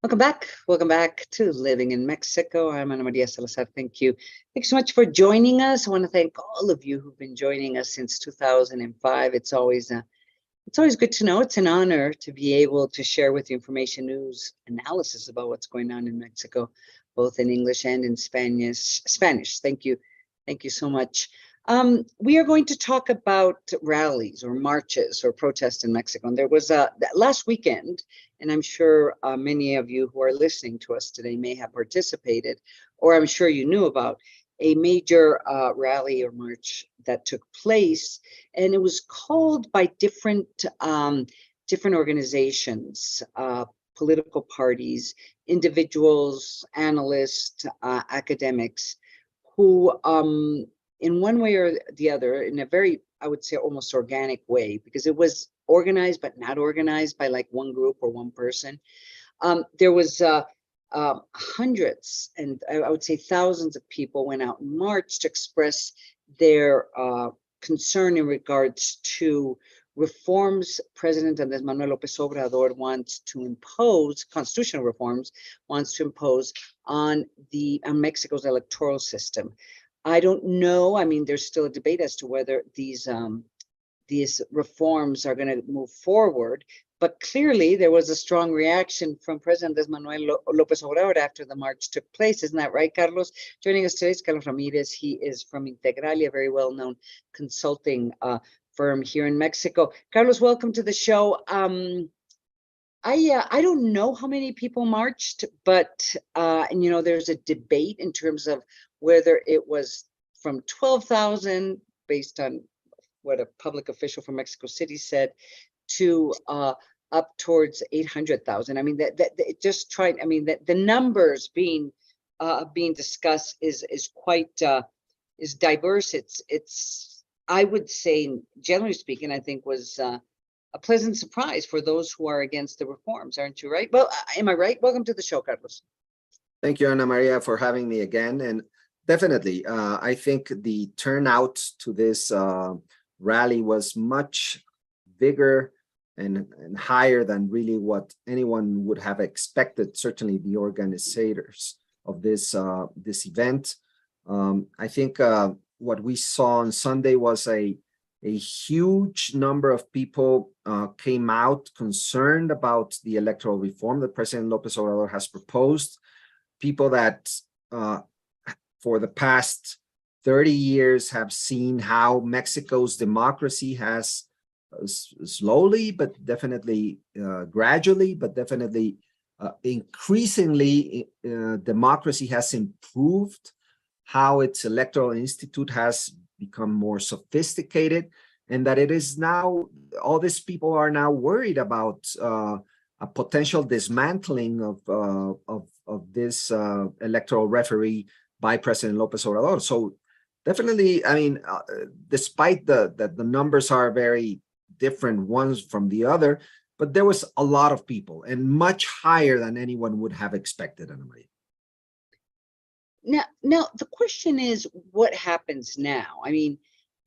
Welcome back. Welcome back to Living in Mexico. I'm Ana Maria Salazar. Thank you. Thanks so much for joining us. I want to thank all of you who've been joining us since 2005. It's always good to know. It's an honor to be able to share with you information, news, analysis about what's going on in Mexico, both in English and in Spanish. Spanish. Thank you. Thank you so much. We are going to talk about rallies or marches or protests in Mexico. And there was last weekend, and I'm sure many of you who are listening to us today may have participated, or I'm sure you knew about a major rally or march that took place, and it was called by different organizations, political parties, individuals, analysts, academics, who in one way or the other, in a very, I would say, almost organic way, because it was organized but not organized by like one group or one person. There was hundreds, and I would say thousands of people went out in March to express their concern in regards to reforms President Andrés Manuel Lopez Obrador wants to impose, constitutional reforms, wants to impose on Mexico's electoral system. I don't know. I mean, there's still a debate as to whether these reforms are going to move forward. But clearly, there was a strong reaction from President Andrés Manuel Lopez Obrador after the march took place. Isn't that right, Carlos? Joining us today is Carlos Ramirez. He is from Integralia, a very well-known consulting firm here in Mexico. Carlos, welcome to the show. I don't know how many people marched, but and you know, there's a debate in terms of whether it was from 12,000, based on what a public official from Mexico City said, to up towards 800,000. I mean, that just trying. I mean, that the numbers being discussed is quite is diverse. It's I would say, generally speaking, I think was a pleasant surprise for those who are against the reforms, aren't you right? Well, am I right? Welcome to the show, Carlos. Thank you, Ana Maria, for having me again. And definitely, I think the turnout to this rally was much bigger and higher than really what anyone would have expected, certainly the organizers of this event. I think what we saw on Sunday was a huge number of people came out concerned about the electoral reform that President Lopez Obrador has proposed. People that for the past 30 years have seen how Mexico's democracy has slowly, but definitely gradually, but definitely increasingly, democracy has improved, how its electoral institute has become more sophisticated, and that it is now, all these people are now worried about a potential dismantling of this electoral referee by President Lopez Obrador. So definitely, I mean, despite the numbers are very different ones from the other, but there was a lot of people and much higher than anyone would have expected, Ana Maria. Now the question is, what happens now? I mean,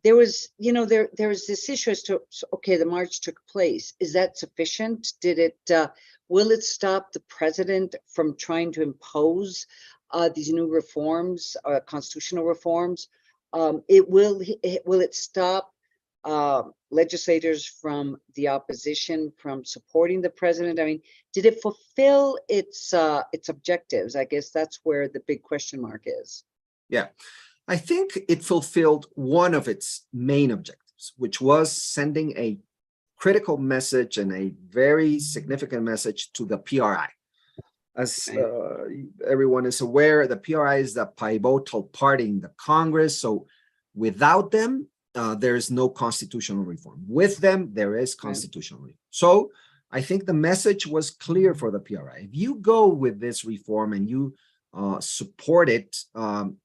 there was, you know, there was this issue as to, okay, the march took place. Is that sufficient? Did it, will it stop the president from trying to impose these new reforms, constitutional reforms? Will it stop legislators from the opposition from supporting the president? I mean, did it fulfill its objectives? I guess that's where the big question mark is. Yeah, I think it fulfilled one of its main objectives, which was sending a critical message and a very significant message to the PRI. As everyone is aware, the PRI is the pivotal party in the Congress. So without them, there is no constitutional reform. With them, there is constitutional reform. So I think the message was clear for the PRI. If you go with this reform and you support it,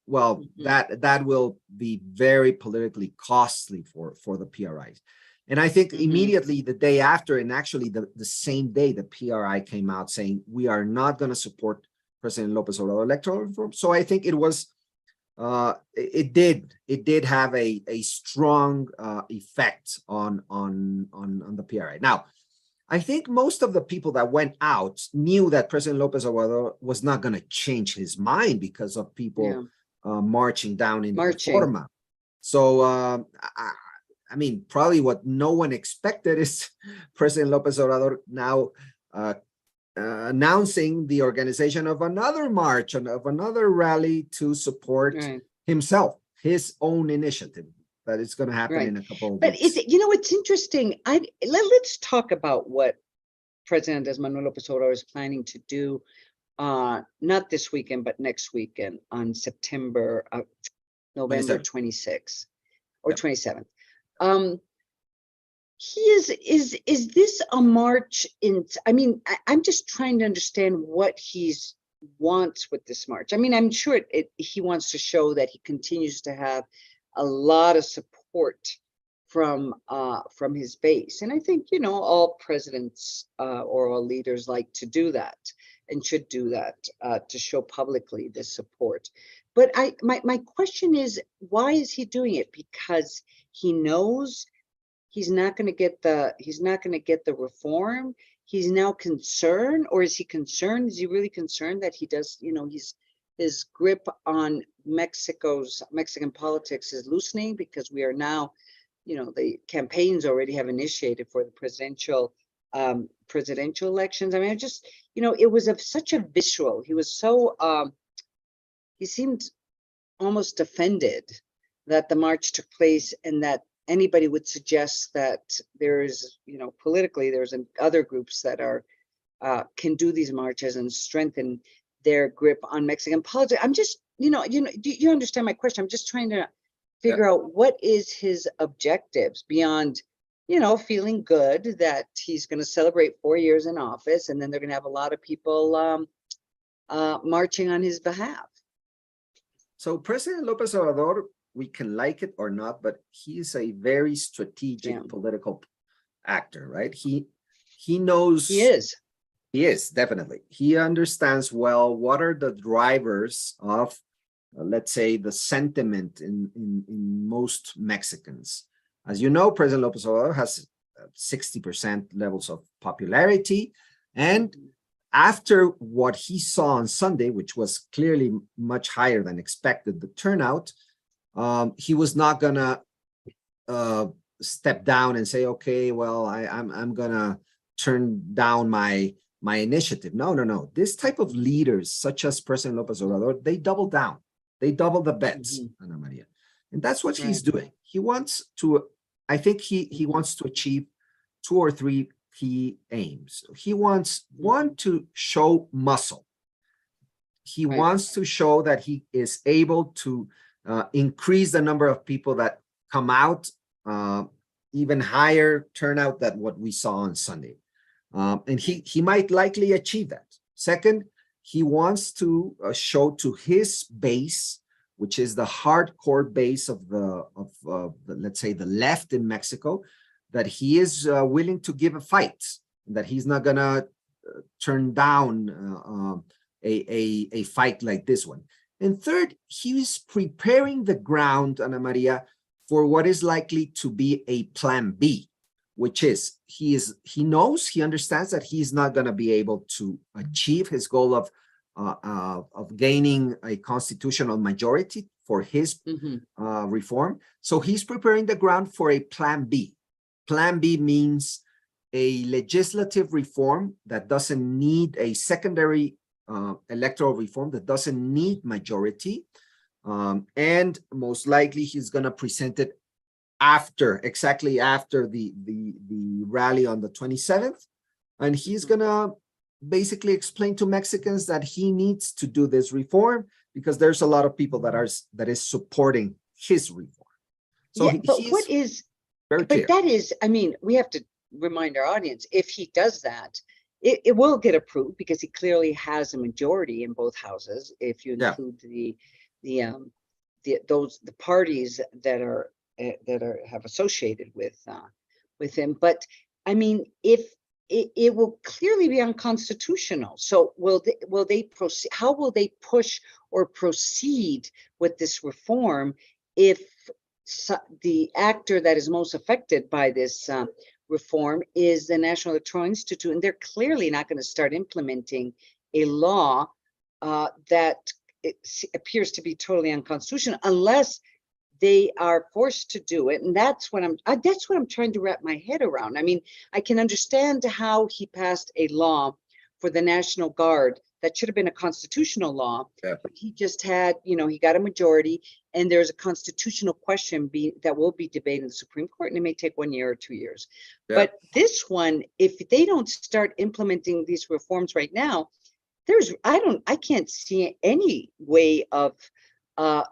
well, that will be very politically costly for the PRIs. And I think immediately the day after, and actually the same day, the PRI came out saying, we are not going to support President Lopez Obrador electoral reform. So I think it was, it did have a strong effect on the PRI. Now, I think most of the people that went out knew that President Lopez Obrador was not going to change his mind because of Yeah, people marching down in marching. Reforma. So, I mean, probably what no one expected is President Lopez Obrador now announcing the organization of another march and of another rally to support Right, himself, his own initiative that is going to happen right. in a couple of But weeks. it's interesting. Let's talk about what President Manuel Lopez Obrador is planning to do, not this weekend, but next weekend on November 27. 26th or Yep. 27th. Is this a march in, I mean, I'm just trying to understand what he's wants with this march. I mean, I'm sure he wants to show that he continues to have a lot of support from his base. And I think, all presidents or all leaders like to do that and should do that to show publicly this support. But my question is, why is he doing it? Because he knows he's not going to get the reform. He's now concerned, or is he concerned? Is he really concerned that he does, his grip on Mexican politics is loosening because we are now, the campaigns already have initiated for the presidential elections. I mean, I just, it was such a visceral. He was so he seemed almost offended that the march took place and that anybody would suggest that there is, politically, there's other groups that are can do these marches and strengthen their grip on Mexican politics. I'm just, do you understand my question? I'm just trying to figure out what is his objectives beyond, feeling good that he's going to celebrate 4 years in office, and then they're going to have a lot of people marching on his behalf. So President Lopez Obrador, we can like it or not, but he is a very strategic political actor, right? He knows he is definitely. He understands well what are the drivers of, let's say, the sentiment in most Mexicans. As you know, President Lopez Obrador has 60% levels of popularity, and after what he saw on Sunday, which was clearly much higher than expected, the turnout, he was not gonna step down and say, okay, well, I'm gonna turn down my initiative. No. This type of leaders, such as President Lopez Obrador, they double down. They double the bets, Ana Maria. And that's what he's doing. He wants to, I think he wants to achieve 2 or 3 key aims. He wants, one, to show muscle. He wants to show that he is able to increase the number of people that come out, even higher turnout than what we saw on Sunday. And he might likely achieve that. Second, he wants to show to his base, which is the hardcore base of the let's say, the left in Mexico, that he is willing to give a fight, that he's not gonna turn down a fight like this one. And third, he is preparing the ground, Ana Maria, for what is likely to be a plan B, which is he understands that he's not going to be able to achieve his goal of gaining a constitutional majority for his reform. So he's preparing the ground for a plan B. Plan B means a legislative reform that doesn't need a secondary electoral reform, that doesn't need majority, and most likely he's going to present it exactly after the rally on the 27th, and he's going to basically explain to Mexicans that he needs to do this reform because there's a lot of people that is supporting his reform. So yeah, but what is very clear. But that is, I mean, we have to remind our audience, if he does that, it will get approved because he clearly has a majority in both houses. If you include the parties that have associated with him, but I mean, if it will clearly be unconstitutional. So will they proceed? How will they push or proceed with this reform if the actor that is most affected by this reform is the National Electoral Institute, and they're clearly not going to start implementing a law that appears to be totally unconstitutional unless they are forced to do it. And that's what I'm trying to wrap my head around. I mean, I can understand how he passed a law for the National Guard that should have been a constitutional law, but he just had, he got a majority, and there's a constitutional question that will be debated in the Supreme Court, and it may take 1 year or 2 years. But this one, if they don't start implementing these reforms right now, I can't see any way of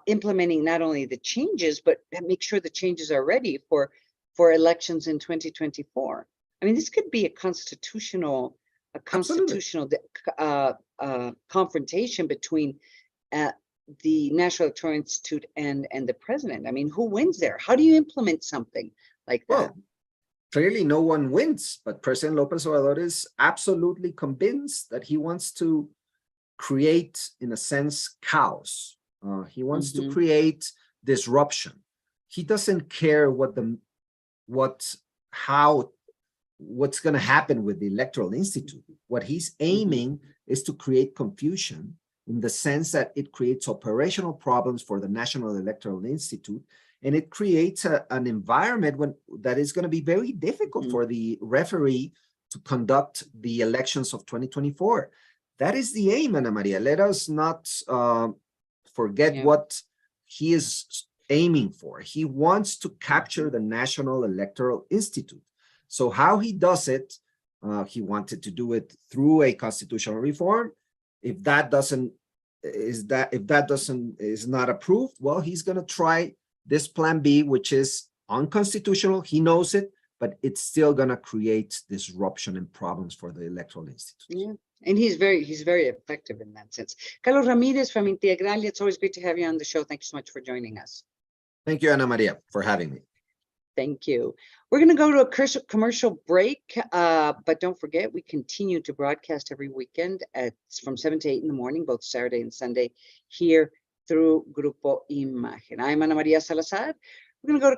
implementing not only the changes, but make sure the changes are ready for elections in 2024. I mean, this could be a constitutional confrontation between the National Electoral Institute and the president. I mean, who wins there? How do you implement something like that? Well, clearly no one wins, but President Lopez Obrador is absolutely convinced that he wants to create, in a sense, chaos. He wants to create disruption. He doesn't care what's going to happen with the Electoral Institute. What he's aiming is to create confusion, in the sense that it creates operational problems for the National Electoral Institute, and it creates an environment that is going to be very difficult for the referee to conduct the elections of 2024. That is the aim, Ana Maria. Let us not forget what he is aiming for. He wants to capture the National Electoral Institute. So how he does it, he wanted to do it through a constitutional reform. If that is not approved, well, he's going to try this plan B, which is unconstitutional. He knows it, but it's still going to create disruption and problems for the Electoral Institute. Yeah. And he's very effective in that sense. Carlos Ramirez from Integralia, it's always great to have you on the show. Thank you so much for joining us. Thank you, Ana Maria, for having me. Thank you. We're going to go to a commercial break, but don't forget, we continue to broadcast every weekend from 7 to 8 in the morning, both Saturday and Sunday, here through Grupo Imagen. I'm Ana Maria Salazar. We're going to go to